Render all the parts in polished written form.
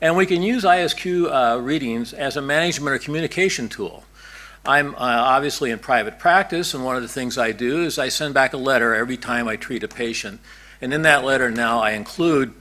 And we can use ISQ readings as a management or communication tool. I'm obviously in private practice, and one of the things I do is I send back a letter every time I treat a patient. And in that letter now I include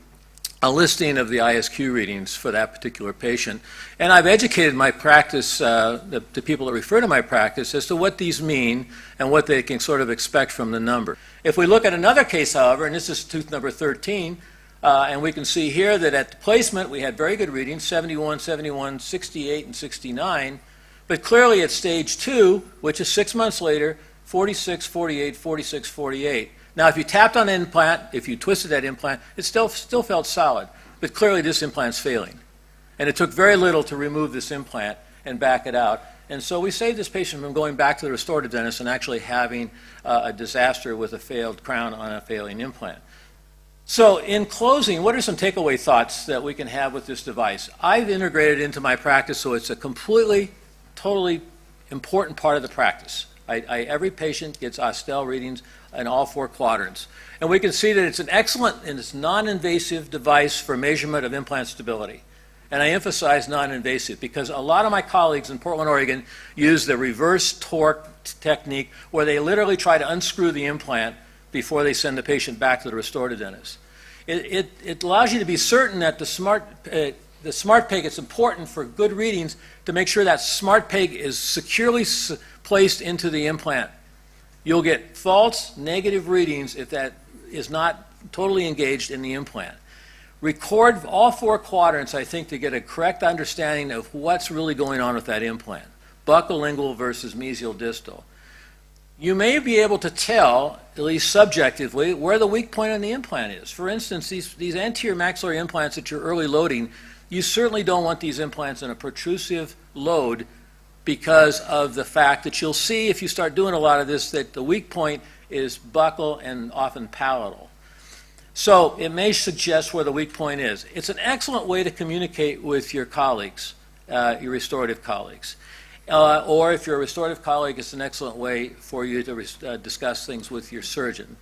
a listing of the ISQ readings for that particular patient. And I've educated my practice, the people that refer to my practice, as to what these mean and what they can sort of expect from the number. If we look at another case, however, and this is tooth number 13, and we can see here that at the placement we had very good readings, 71, 71, 68, and 69, but clearly at stage 2, which is 6 months later, 46, 48, 46, 48. Now, if you tapped on the implant, if you twisted that implant, it still felt solid. But clearly this implant's failing. And it took very little to remove this implant and back it out. And so we saved this patient from going back to the restorative dentist and actually having a disaster with a failed crown on a failing implant. So in closing, what are some takeaway thoughts that we can have with this device? I've integrated it into my practice so it's a completely, totally important part of the practice. Every patient gets Osstell readings in all 4 quadrants. And we can see that it's an excellent and it's non-invasive device for measurement of implant stability. And I emphasize non-invasive because a lot of my colleagues in Portland, Oregon use the reverse torque technique where they literally try to unscrew the implant before they send the patient back to the restorative dentist. It allows you to be certain that the smart peg, it's important for good readings to make sure that smart peg is securely placed into the implant. You'll get false negative readings if that is not totally engaged in the implant. Record all 4 quadrants, I think, to get a correct understanding of what's really going on with that implant. Buccolingual versus mesial distal. You may be able to tell, at least subjectively, where the weak point on the implant is. For instance, these anterior maxillary implants that you're early loading, you certainly don't want these implants in a protrusive load because of the fact that you'll see if you start doing a lot of this that the weak point is buccal and often palatal. So it may suggest where the weak point is. It's an excellent way to communicate with your colleagues, your restorative colleagues. Or if you're a restorative colleague, it's an excellent way for you to discuss things with your surgeon.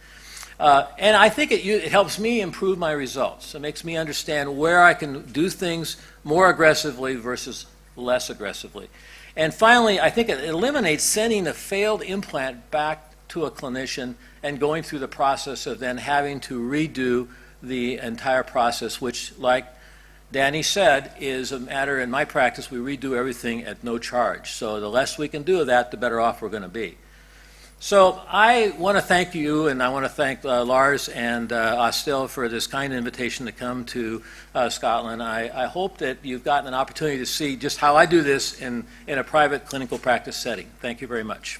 And I think it helps me improve my results. It makes me understand where I can do things more aggressively versus less aggressively. And finally, I think it eliminates sending a failed implant back to a clinician and going through the process of then having to redo the entire process, which, like Danny said, is a matter in my practice, we redo everything at no charge. So the less we can do of that, the better off we're going to be. So I want to thank you, and I want to thank Lars and Osstell for this kind invitation to come to Scotland. I hope that you've gotten an opportunity to see just how I do this in a private clinical practice setting. Thank you very much.